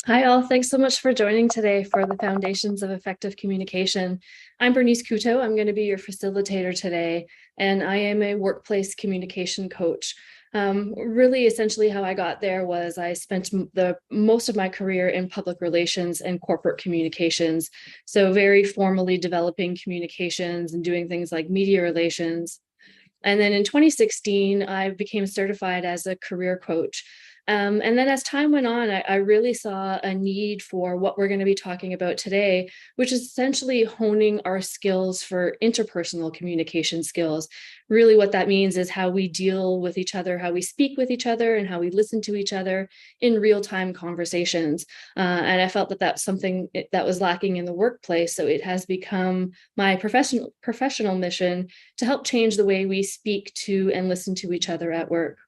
Hi all, thanks so much for joining today for the Foundations of Effective Communication. I'm Bernice Couto. I'm going to be your facilitator today, and I am a workplace communication coach. Really, essentially how I got there was I spent the most of my career in public relations and corporate communications. So very formally developing communications and doing things like media relations. And then in 2016, I became certified as a career coach. And then as time went on, I really saw a need for what we're going to be talking about today, which is essentially honing our skills for interpersonal communication skills. Really, what that means is how we deal with each other, how we speak with each other, and how we listen to each other in real-time conversations. And I felt that that's something that was lacking in the workplace. So it has become my professional mission to help change the way we speak to and listen to each other at work.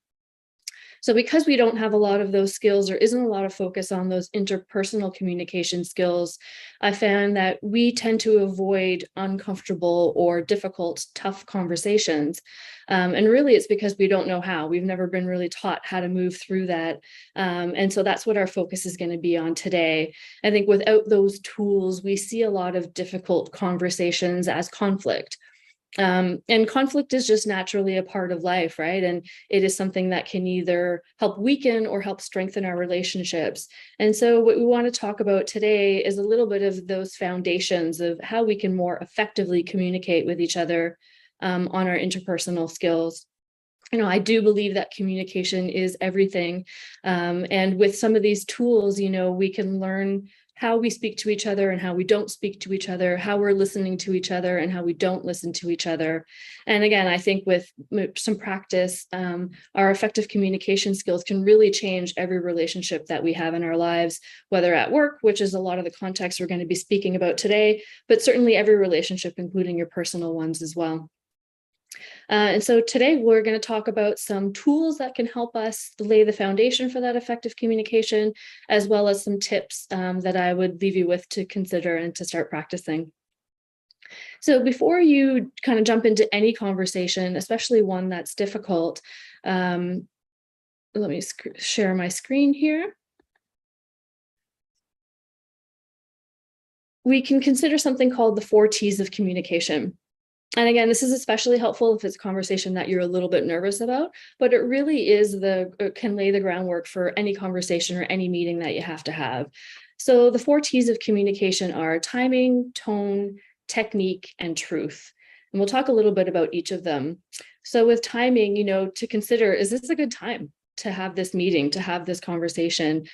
So because we don't have a lot of those skills, or isn't a lot of focus on those interpersonal communication skills, I found that we tend to avoid uncomfortable or difficult, tough conversations. And really it's because we don't know how. We've never been really taught how to move through that. And so that's what our focus is going to be on today. I think without those tools, we see a lot of difficult conversations as conflict. And conflict is just naturally a part of life, right? And it is something that can either help weaken or help strengthen our relationships. And so what we want to talk about today is a little bit of those foundations of how we can more effectively communicate with each other on our interpersonal skills. I do believe that communication is everything. And with some of these tools, we can learn how we speak to each other and how we don't speak to each other, how we're listening to each other and how we don't listen to each other. And again, I think with some practice, our effective communication skills can really change every relationship that we have in our lives, whether at work, which is a lot of the context we're going to be speaking about today, but certainly every relationship, including your personal ones as well. And so today we're going to talk about some tools that can help us lay the foundation for that effective communication, as well as some tips that I would leave you with to consider and to start practicing. So before you kind of jump into any conversation, especially one that's difficult, let me share my screen here. We can consider something called the 4 T's of communication. And again, this is especially helpful if it's a conversation that you're a little bit nervous about, but it really it can lay the groundwork for any conversation or any meeting that you have to have. So the 4 T's of communication are timing, tone, technique, and truth. And we'll talk a little bit about each of them. So with timing, to consider, is this a good time to have this meeting, to have this conversation,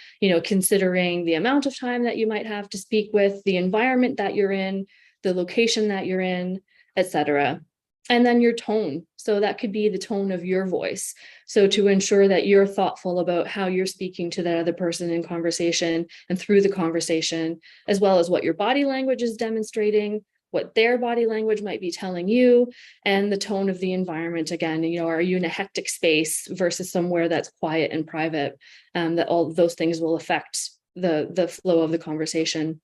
considering the amount of time that you might have to speak with, the environment that you're in, the location that you're in, etc. And then your tone. So that could be the tone of your voice. So to ensure that you're thoughtful about how you're speaking to that other person in conversation and through the conversation, as well as what your body language is demonstrating, what their body language might be telling you, and the tone of the environment. Again, are you in a hectic space versus somewhere that's quiet and private? That all those things will affect the flow of the conversation.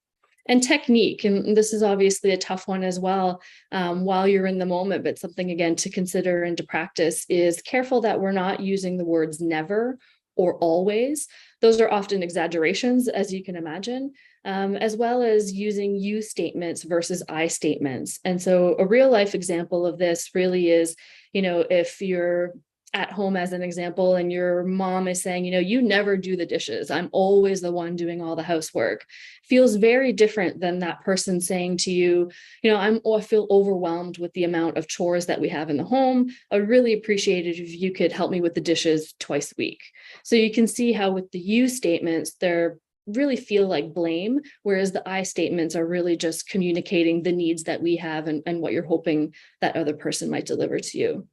And technique, and this is obviously a tough one as well while you're in the moment, but something again to consider and to practice is careful that we're not using the words never or always. Those are often exaggerations, as you can imagine, as well as using you statements versus I statements. And so a real life example of this really is, if you're at home as an example and your mom is saying, you never do the dishes, I'm always the one doing all the housework, feels very different than that person saying to you, I feel overwhelmed with the amount of chores that we have in the home. I would really appreciate it if you could help me with the dishes twice a week. So you can see how with the you statements, they're really feel like blame, whereas the I statements are really just communicating the needs that we have and what you're hoping that other person might deliver to you.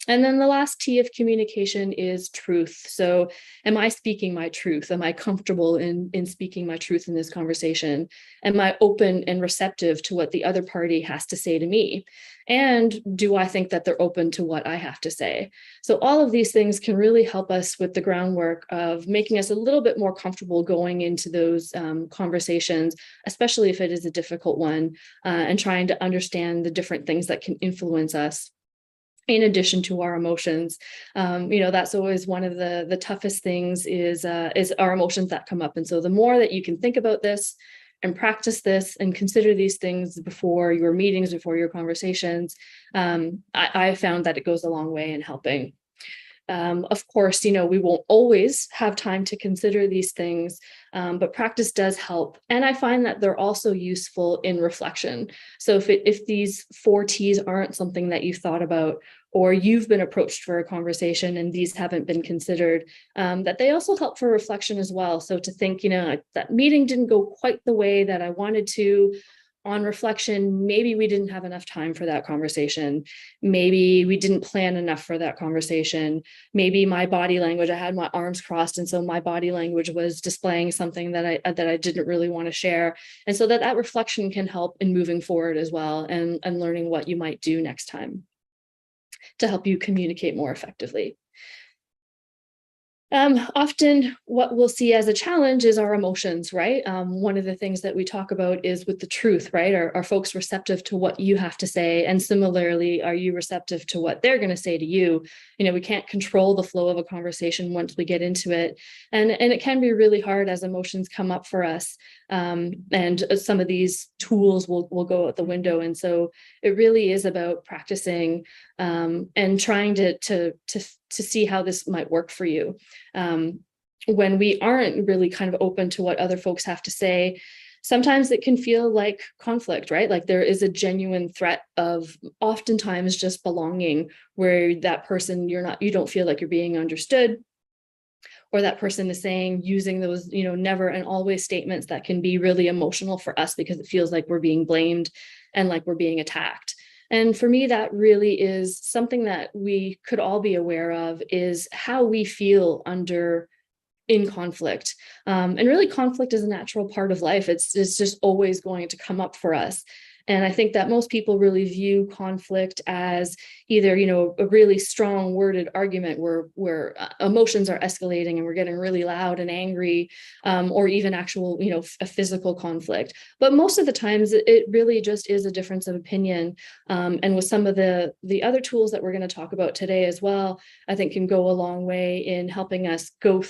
And then the last T of communication is truth. So am I speaking my truth? Am I comfortable in speaking my truth in this conversation? Am I open and receptive to what the other party has to say to me? And do I think that they're open to what I have to say? So all of these things can really help us with the groundwork of making us a little bit more comfortable going into those conversations, especially if it is a difficult one, and trying to understand the different things that can influence us. in addition to our emotions. That's always one of the toughest things is our emotions that come up. And so the more that you can think about this and practice this and consider these things before your meetings, before your conversations, I found that it goes a long way in helping. Of course, we won't always have time to consider these things, but practice does help. And I find that they're also useful in reflection. So if these 4 T's aren't something that you've thought about, or you've been approached for a conversation and these haven't been considered, that they also help for reflection as well. So to think, that meeting didn't go quite the way that I wanted to. On reflection, maybe we didn't have enough time for that conversation. Maybe we didn't plan enough for that conversation. Maybe my body language, I had my arms crossed, and so my body language was displaying something that I didn't really want to share. And so that reflection can help in moving forward as well, and learning what you might do next time to help you communicate more effectively. Often what we'll see as a challenge is our emotions, right? One of the things that we talk about is with the truth, right? Are folks receptive to what you have to say? And similarly, are you receptive to what they're going to say to you? We can't control the flow of a conversation once we get into it. And it can be really hard as emotions come up for us. And some of these tools will go out the window. And so it really is about practicing and trying to see how this might work for you. When we aren't really kind of open to what other folks have to say, sometimes it can feel like conflict, right? Like there is a genuine threat of oftentimes just belonging, where that person, you don't feel like you're being understood, or that person is using those, never and always statements that can be really emotional for us because it feels like we're being blamed and like we're being attacked. And for me, that really is something that we could all be aware of, is how we feel in conflict. And really, conflict is a natural part of life. It's just always going to come up for us. And I think that most people really view conflict as either, a really strong worded argument where emotions are escalating and we're getting really loud and angry, or even actual, a physical conflict. But most of the times it really just is a difference of opinion. And with some of the other tools that we're going to talk about today as well, I think can go a long way in helping us go,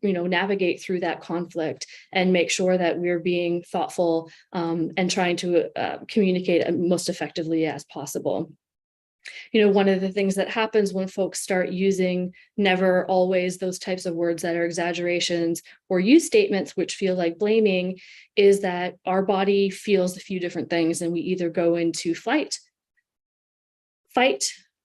navigate through that conflict and make sure that we're being thoughtful and trying to communicate most effectively as possible. One of the things that happens when folks start using never, always, those types of words that are exaggerations, or use statements which feel like blaming, is that our body feels a few different things, and we either go into fight,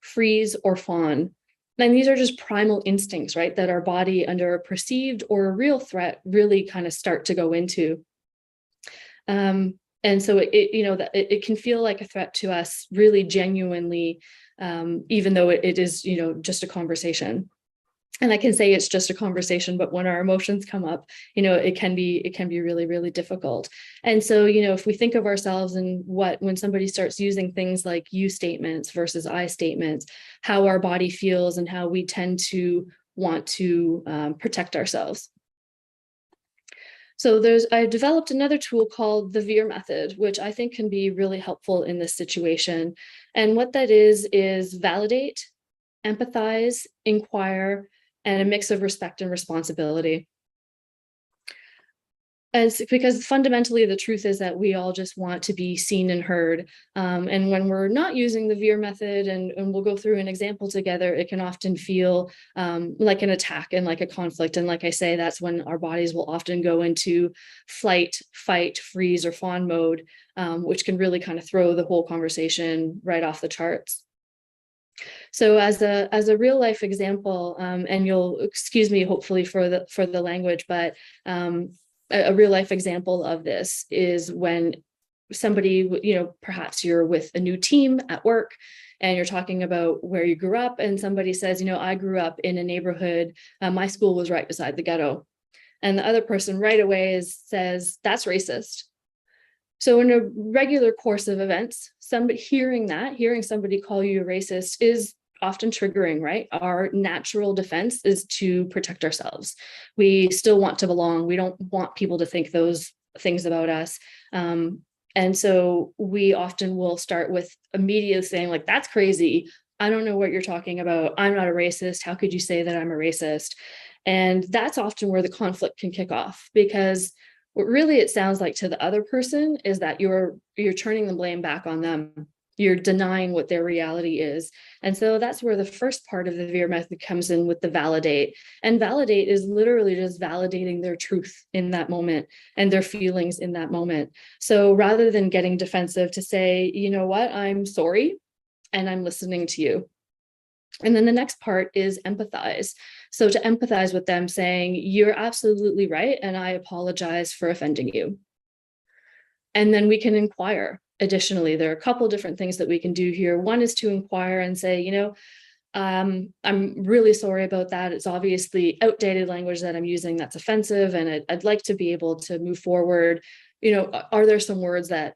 freeze, or fawn. And these are just primal instincts, right? That our body, under a perceived or a real threat, really kind of start to go into. And so it can feel like a threat to us, really genuinely, even though it is, just a conversation. And I can say it's just a conversation, but when our emotions come up, it can be really, really difficult. And so, if we think of ourselves and when somebody starts using things like you statements versus I statements, how our body feels and how we tend to want to protect ourselves. So I developed another tool called the Veer Method, which I think can be really helpful in this situation. And what that is validate, empathize, inquire, and a mix of respect and responsibility. And it's because fundamentally the truth is that we all just want to be seen and heard. And when we're not using the Veer method, and we'll go through an example together, it can often feel like an attack and like a conflict. And like I say, that's when our bodies will often go into flight, fight, freeze, or fawn mode, which can really kind of throw the whole conversation right off the charts. So as a real life example, and you'll excuse me hopefully for the language, but a real life example of this is when somebody, perhaps you're with a new team at work and you're talking about where you grew up, and somebody says, I grew up in a neighborhood, my school was right beside the ghetto. And the other person right away says, that's racist. So in a regular course of events, hearing somebody call you a racist is often triggering, right? Our natural defense is to protect ourselves. We still want to belong. We don't want people to think those things about us. And so we often will start with immediately saying, like, that's crazy. I don't know what you're talking about. I'm not a racist. How could you say that I'm a racist? And that's often where the conflict can kick off, because what really it sounds like to the other person is that you're turning the blame back on them. You're denying what their reality is. And so that's where the first part of the Veer method comes in with the validate. And validate is literally just validating their truth in that moment and their feelings in that moment. So rather than getting defensive, to say, you know what, I'm sorry and I'm listening to you. And then the next part is empathize. So to empathize with them, saying, you're absolutely right, and I apologize for offending you. And then we can inquire. Additionally, there are a couple different things that we can do here. One is to inquire and say, I'm really sorry about that. It's obviously outdated language that I'm using that's offensive, and I'd like to be able to move forward. Are there some words that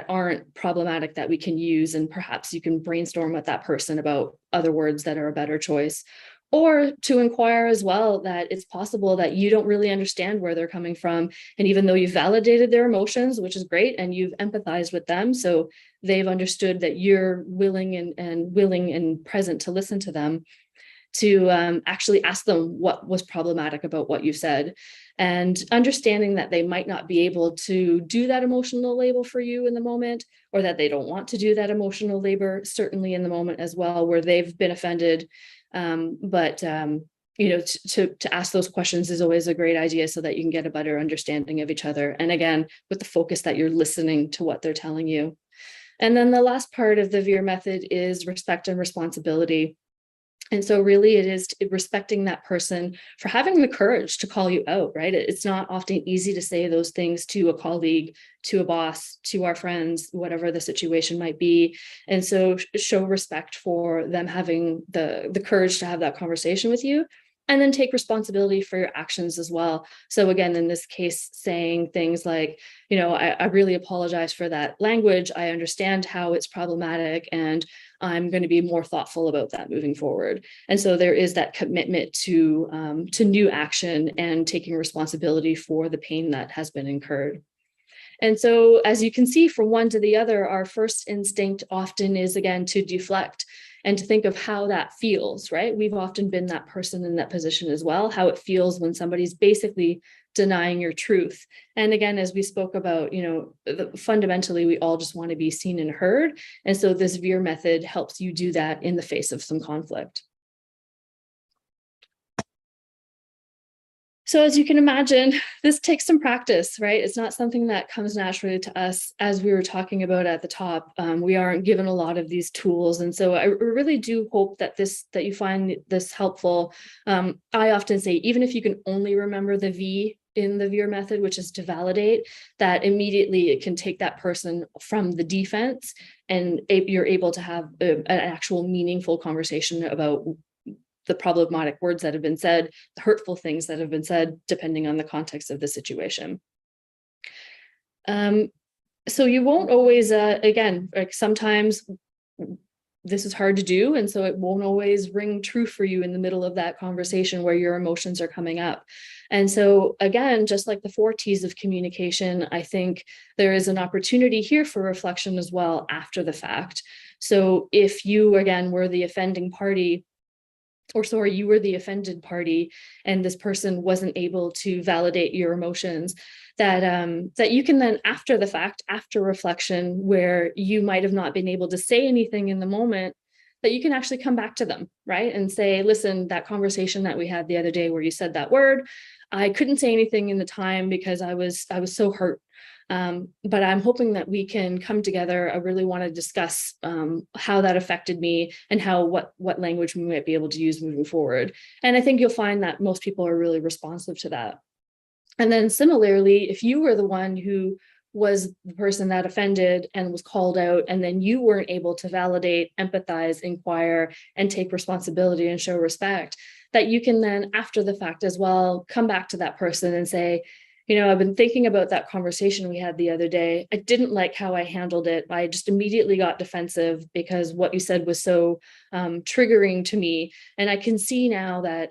aren't problematic that we can use? And perhaps you can brainstorm with that person about other words that are a better choice. Or to inquire as well that it's possible that you don't really understand where they're coming from. And even though you've validated their emotions, which is great, and you've empathized with them, so they've understood that you're willing and present to listen to them, to actually ask them what was problematic about what you said, and understanding that they might not be able to do that emotional labor for you in the moment, or that they don't want to do that emotional labor, certainly in the moment as well, where they've been offended. But to ask those questions is always a great idea, so that you can get a better understanding of each other. And again, with the focus that you're listening to what they're telling you. And then the last part of the Veer method is respect and responsibility. And so really it is respecting that person for having the courage to call you out, right? It's not often easy to say those things to a colleague, to a boss, to our friends, whatever the situation might be. And so show respect for them having the courage to have that conversation with you. And then take responsibility for your actions as well. So again, in this case, saying things like, I really apologize for that language. I understand how it's problematic, and I'm going to be more thoughtful about that moving forward. And so there is that commitment to new action and taking responsibility for the pain that has been incurred. And so, as you can see, from one to the other, our first instinct often is, again, to deflect and to think of how that feels, right? We've often been that person in that position as well, how it feels when somebody's basically denying your truth. And again, as we spoke about, fundamentally, we all just want to be seen and heard. And so this Veer method helps you do that in the face of some conflict. So as you can imagine, this takes some practice, right? It's not something that comes naturally to us. As we were talking about at the top, we aren't given a lot of these tools. And so I really do hope that you find this helpful. I often say, even if you can only remember the V in the Veer method, which is to validate, that immediately it can take that person from the defense, and you're able to have an actual meaningful conversation about the problematic words that have been said, the hurtful things that have been said, depending on the context of the situation. So you won't always, again, like sometimes this is hard to do, and so it won't always ring true for you in the middle of that conversation where your emotions are coming up. And so again, just like the 4 T's of communication, I think there is an opportunity here for reflection as well after the fact. So if you, again, were the offending party, you were the offended party, and this person wasn't able to validate your emotions, that you can then, after the fact, after reflection, where you might have not been able to say anything in the moment, that you can actually come back to them, right? And say, listen, that conversation that we had the other day where you said that word, I couldn't say anything in the time because I was so hurt. But I'm hoping that we can come together. I really want to discuss how that affected me, and what language we might be able to use moving forward. And I think you'll find that most people are really responsive to that. And then similarly, if you were the one who was the person that offended and was called out, and then you weren't able to validate, empathize, inquire, and take responsibility and show respect, that you can then, after the fact as well, come back to that person and say, I've been thinking about that conversation we had the other day. I didn't like how I handled it. I just immediately got defensive because what you said was so triggering to me. And I can see now that,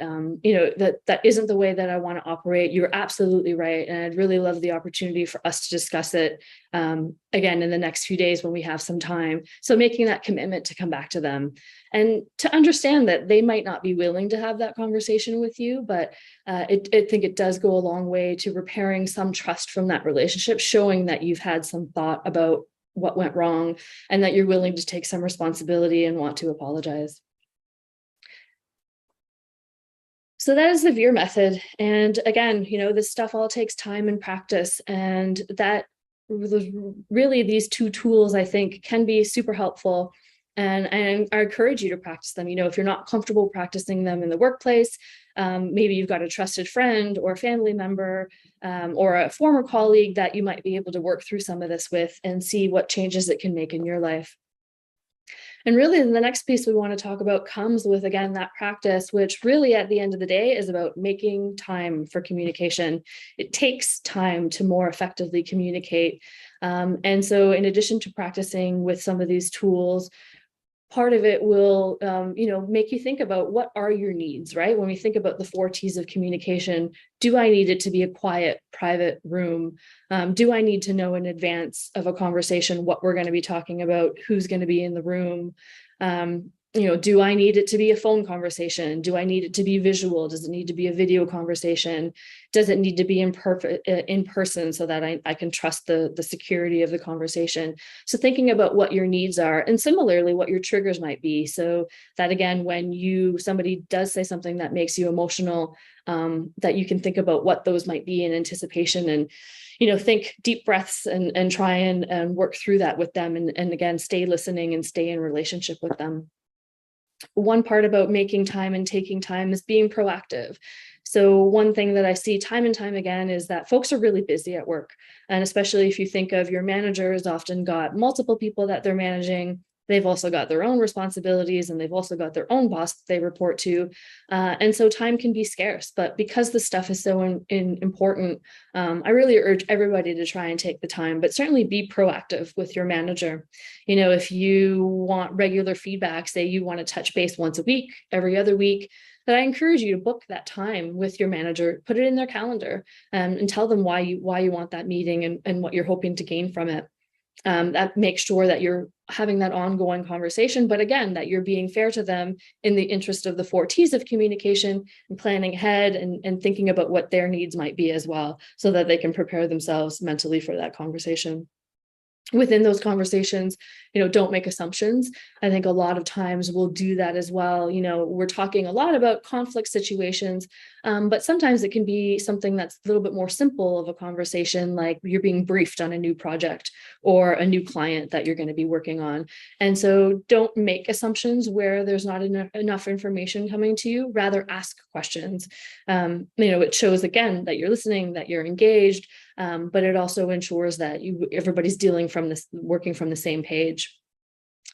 that isn't the way that I want to operate. You're absolutely right. And I'd really love the opportunity for us to discuss it. And again in the next few days when we have some time. So making that commitment to come back to them and to understand that they might not be willing to have that conversation with you, but I think it does go a long way to repairing some trust from that relationship, showing that you've had some thought about what went wrong and that you're willing to take some responsibility and want to apologize. So that is the Veer method. And again, this stuff all takes time and practice, and that really these two tools I think can be super helpful. And I encourage you to practice them. If you're not comfortable practicing them in the workplace, maybe you've got a trusted friend or family member or a former colleague that you might be able to work through some of this with and see what changes it can make in your life. And really, the next piece we want to talk about comes with, again, that practice, which really at the end of the day is about making time for communication. It takes time to more effectively communicate. And so in addition to practicing with some of these tools, part of it will, make you think about what are your needs, right? When we think about the 4 T's of communication, do I need it to be a quiet, private room? Do I need to know in advance of a conversation what we're going to be talking about, who's going to be in the room? Do I need it to be a phone conversation? Do I need it to be visual? Does it need to be a video conversation? Does it need to be in person so that I can trust the security of the conversation? So thinking about what your needs are, and similarly what your triggers might be, so that again, when somebody does say something that makes you emotional, that you can think about what those might be in anticipation, and think deep breaths and try and work through that with them, and again, stay listening and stay in relationship with them. One part about making time and taking time is being proactive. So one thing that I see time and time again is that folks are really busy at work. And especially if you think of your manager has often got multiple people that they're managing. They've also got their own responsibilities, and they've also got their own boss that they report to. And so time can be scarce, but because the stuff is so important, I really urge everybody to try and take the time, but certainly be proactive with your manager. If you want regular feedback, say you want to touch base once a week, every other week, that I encourage you to book that time with your manager, put it in their calendar, and tell them why you want that meeting and what you're hoping to gain from it. That makes sure that you're having that ongoing conversation, but again, that you're being fair to them in the interest of the 4 T's of communication, and planning ahead and thinking about what their needs might be as well, so that they can prepare themselves mentally for that conversation. Within those conversations, don't make assumptions. I think a lot of times we'll do that as well. We're talking a lot about conflict situations, but sometimes it can be something that's a little bit more simple of a conversation, like you're being briefed on a new project or a new client that you're going to be working on. And so don't make assumptions where there's not enough information coming to you. Rather ask questions. It shows, again, that you're listening, that you're engaged, but it also ensures that everybody's working from the same page.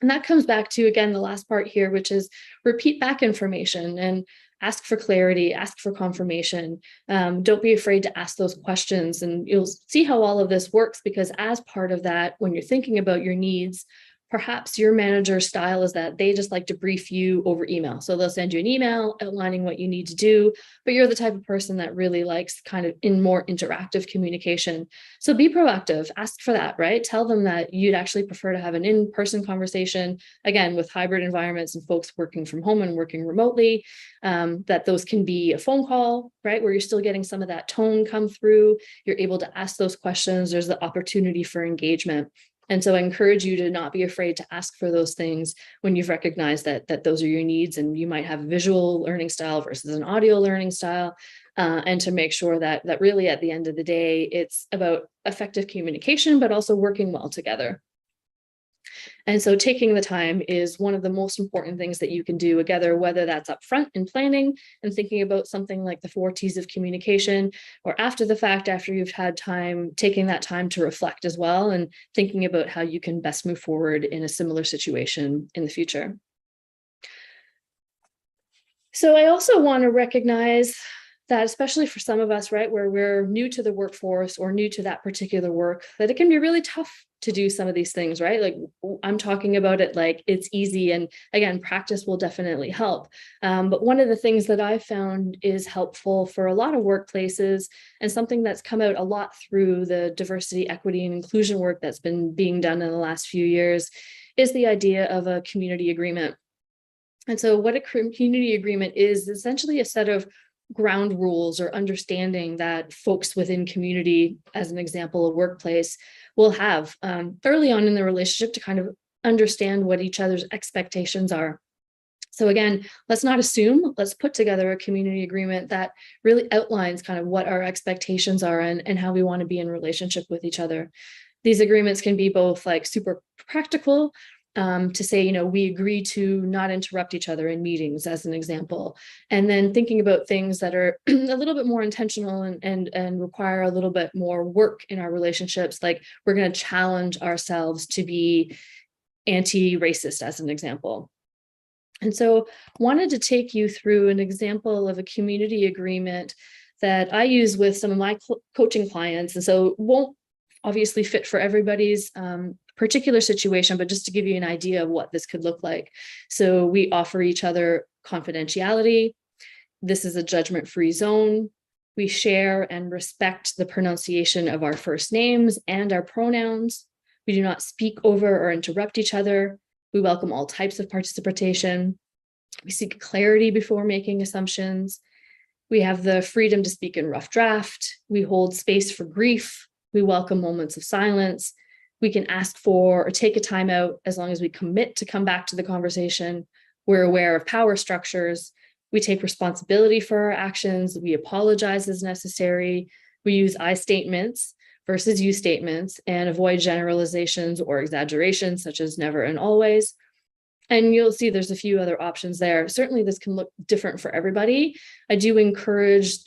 And that comes back to, again, the last part here, which is repeat back information and ask for clarity, ask for confirmation. Don't be afraid to ask those questions, and you'll see how all of this works, because as part of that, when you're thinking about your needs, perhaps your manager's style is that they just like to brief you over email. So they'll send you an email outlining what you need to do, but you're the type of person that really likes kind of more interactive communication. So be proactive, ask for that, right? Tell them that you'd actually prefer to have an in-person conversation, again, with hybrid environments and folks working from home and working remotely, that those can be a phone call, right? Where you're still getting some of that tone come through. You're able to ask those questions. There's the opportunity for engagement. And so I encourage you to not be afraid to ask for those things when you've recognized that those are your needs, and you might have a visual learning style versus an audio learning style, and to make sure that really at the end of the day, it's about effective communication, but also working well together. And so taking the time is one of the most important things that you can do together, whether that's upfront in planning and thinking about something like the 4 T's of communication, or after the fact, after you've had time, taking that time to reflect as well, and thinking about how you can best move forward in a similar situation in the future. So I also want to recognize that especially for some of us, right, where we're new to the workforce or new to that particular work, that it can be really tough to do some of these things, right? Like I'm talking about it like it's easy. And again, practice will definitely help. But one of the things that I've found is helpful for a lot of workplaces, and something that's come out a lot through the diversity, equity, and inclusion work that's been being done in the last few years, is the idea of a community agreement. And so what a community agreement is essentially a set of ground rules or understanding that folks within community, as an example, a workplace, will have early on in the relationship to kind of understand what each other's expectations are. So again, let's not assume, let's put together a community agreement that really outlines kind of what our expectations are and how we want to be in relationship with each other. These agreements can be both like super practical, to say, you know, we agree to not interrupt each other in meetings, as an example, and then thinking about things that are a little bit more intentional and require a little bit more work in our relationships, like we're going to challenge ourselves to be anti-racist, as an example. And so wanted to take you through an example of a community agreement that I use with some of my coaching clients. And so it won't obviously fit for everybody's particular situation, but just to give you an idea of what this could look like. So we offer each other confidentiality. This is a judgment-free zone. We share and respect the pronunciation of our first names and our pronouns. We do not speak over or interrupt each other. We welcome all types of participation. We seek clarity before making assumptions. We have the freedom to speak in rough draft. We hold space for grief. We welcome moments of silence. We can ask for or take a timeout as long as we commit to come back to the conversation. We're aware of power structures. We take responsibility for our actions. We apologize as necessary. We use I statements versus you statements and avoid generalizations or exaggerations such as never and always. And you'll see there's a few other options there. Certainly this can look different for everybody. I do encourage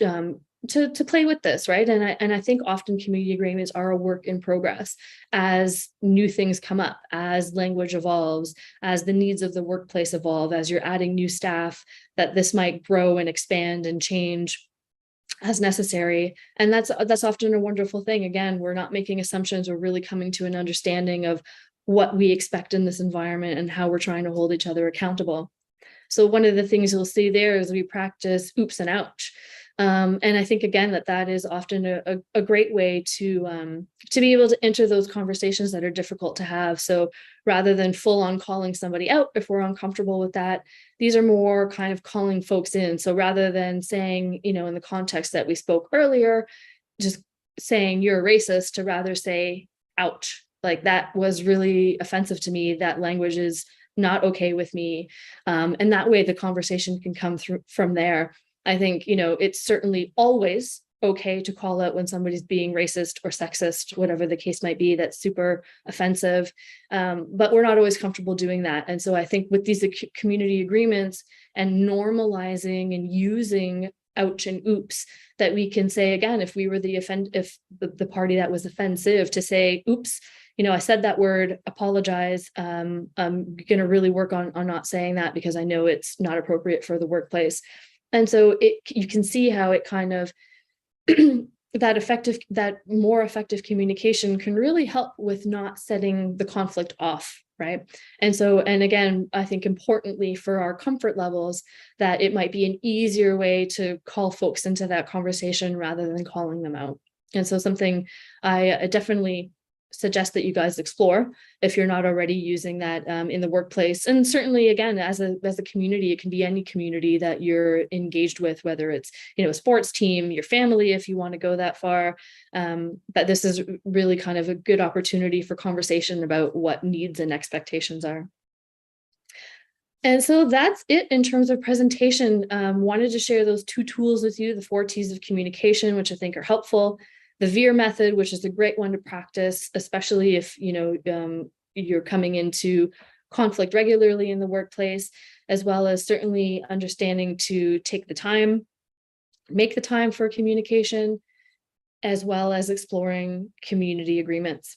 to play with this, right? And I think often community agreements are a work in progress as new things come up, as language evolves, as the needs of the workplace evolve, as you're adding new staff, that this might grow and expand and change as necessary. And that's often a wonderful thing. Again, we're not making assumptions, we're really coming to an understanding of what we expect in this environment and how we're trying to hold each other accountable. So one of the things you'll see there is we practice oops and ouch. And I think, again, that is often a great way to be able to enter those conversations that are difficult to have. So rather than full on calling somebody out if we're uncomfortable with that, these are more kind of calling folks in. So rather than saying, you know, in the context that we spoke earlier, just saying you're a racist, to rather say, ouch, like that was really offensive to me. That language is not okay with me. And that way the conversation can come through from there. I think, you know, it's certainly always okay to call out when somebody's being racist or sexist, whatever the case might be, that's super offensive. But we're not always comfortable doing that. And so I think with these community agreements and normalizing and using ouch and oops, that we can say, again, if we were if the party that was offensive, to say, oops, you know, I said that word, apologize. I'm going to really work on not saying that because I know it's not appropriate for the workplace. And so you can see how it kind of that more effective communication can really help with not setting the conflict off, right? And so, and again, I think importantly for our comfort levels, that it might be an easier way to call folks into that conversation rather than calling them out. And so something I definitely suggest that you guys explore if you're not already using that in the workplace. And certainly, again, as a community, it can be any community that you're engaged with, whether it's, you know, a sports team, your family, if you want to go that far. But this is really kind of a good opportunity for conversation about what needs and expectations are. And so that's it in terms of presentation. Wanted to share those two tools with you, the 4 T's of communication, which I think are helpful. The Veer method, which is a great one to practice, especially if, you know, you're coming into conflict regularly in the workplace, as well as certainly understanding to take the time, make the time for communication, as well as exploring community agreements.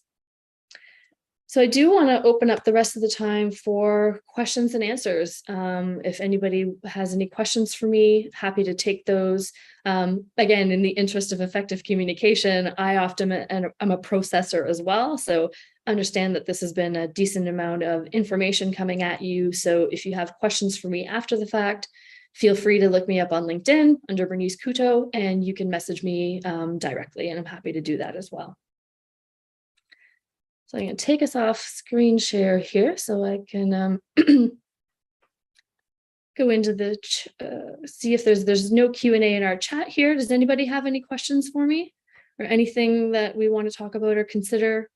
So I do want to open up the rest of the time for questions and answers. If anybody has any questions for me, happy to take those. Again, in the interest of effective communication, I often am a processor as well. So understand that this has been a decent amount of information coming at you. So if you have questions for me after the fact, feel free to look me up on LinkedIn under Bernice Couto, and you can message me directly, and I'm happy to do that as well. So I'm going to take us off screen share here so I can go into the, see if there's no Q&A in our chat here. Does anybody have any questions for me or anything that we want to talk about or consider?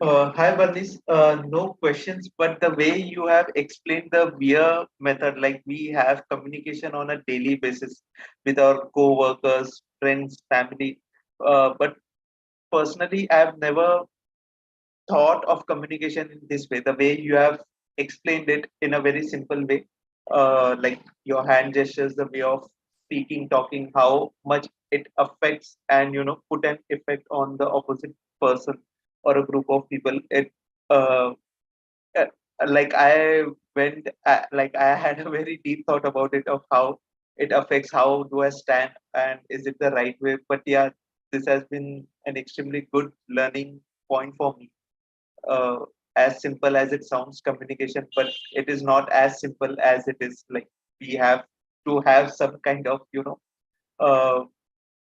Hi, Bernice. No questions, but the way you have explained the Veer method, like we have communication on a daily basis with our co-workers, friends, family. But personally, I've never thought of communication in this way. The way you have explained it in a very simple way, like your hand gestures, the way of speaking, talking, how much it affects and put an effect on the opposite person or a group of people. It uh, uh, like I went like I had a very deep thought about it of how it affects how do I stand and is it the right way. But yeah, this has been an extremely good learning point for me. uh, as simple as it sounds, communication, but it is not as simple as it is. Like we have to have some kind of uh,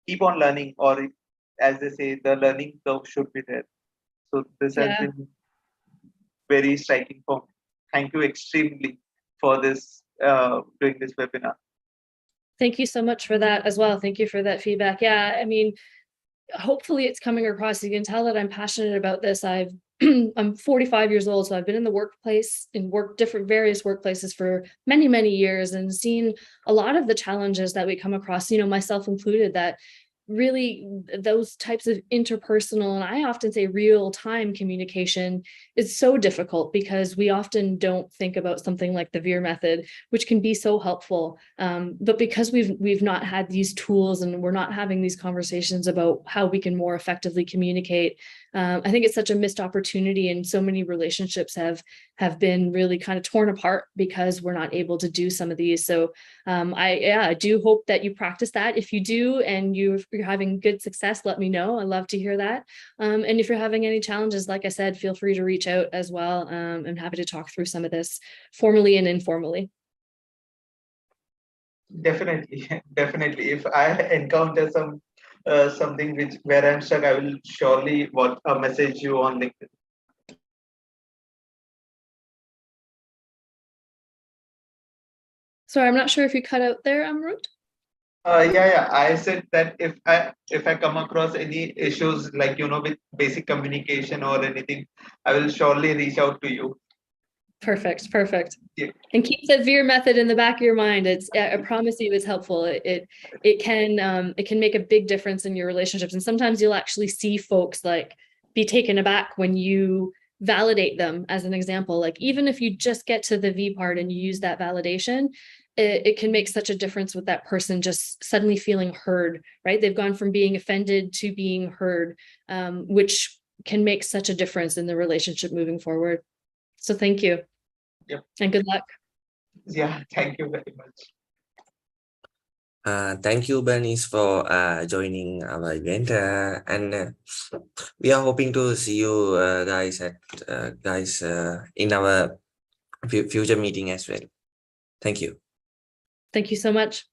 keep on learning, or as they say, the learning curve should be there. So this has Yeah. been very striking for me. Thank you extremely for this doing this webinar. Thank you so much for that as well. Thank you for that feedback. Yeah, I mean, hopefully it's coming across. You can tell that I'm passionate about this. I'm 45 years old, so I've been in the workplace in various workplaces for many, many years and seen a lot of the challenges that we come across, myself included, that really those types of interpersonal, and I often say real-time communication is so difficult because we often don't think about something like the Veer method, which can be so helpful. But because we've not had these tools and we're not having these conversations about how we can more effectively communicate, I think it's such a missed opportunity, and so many relationships have been really kind of torn apart because we're not able to do some of these. So I do hope that you practice that. If you do and you're having good success, let me know. I love to hear that. And if you're having any challenges, like I said, feel free to reach out as well. I'm happy to talk through some of this formally and informally. Definitely, definitely. If I encounter something where I'm stuck, I will surely message you on LinkedIn. Sorry, I'm not sure if you cut out there, Amrut. Yeah. I said that if I come across any issues like with basic communication or anything, I will surely reach out to you. Perfect. Yeah. And keep the Veer method in the back of your mind. I promise you, it's helpful. It can make a big difference in your relationships. And sometimes you'll actually see folks like be taken aback when you validate them. As an example, like even if you just get to the V part and you use that validation, it can make such a difference with that person just suddenly feeling heard, right? They've gone from being offended to being heard, which can make such a difference in the relationship moving forward. So thank you. Yep. And good luck. Yeah, thank you very much. Thank you, Bernice, for joining our event, and we are hoping to see you guys in our future meeting as well. Thank you. Thank you so much.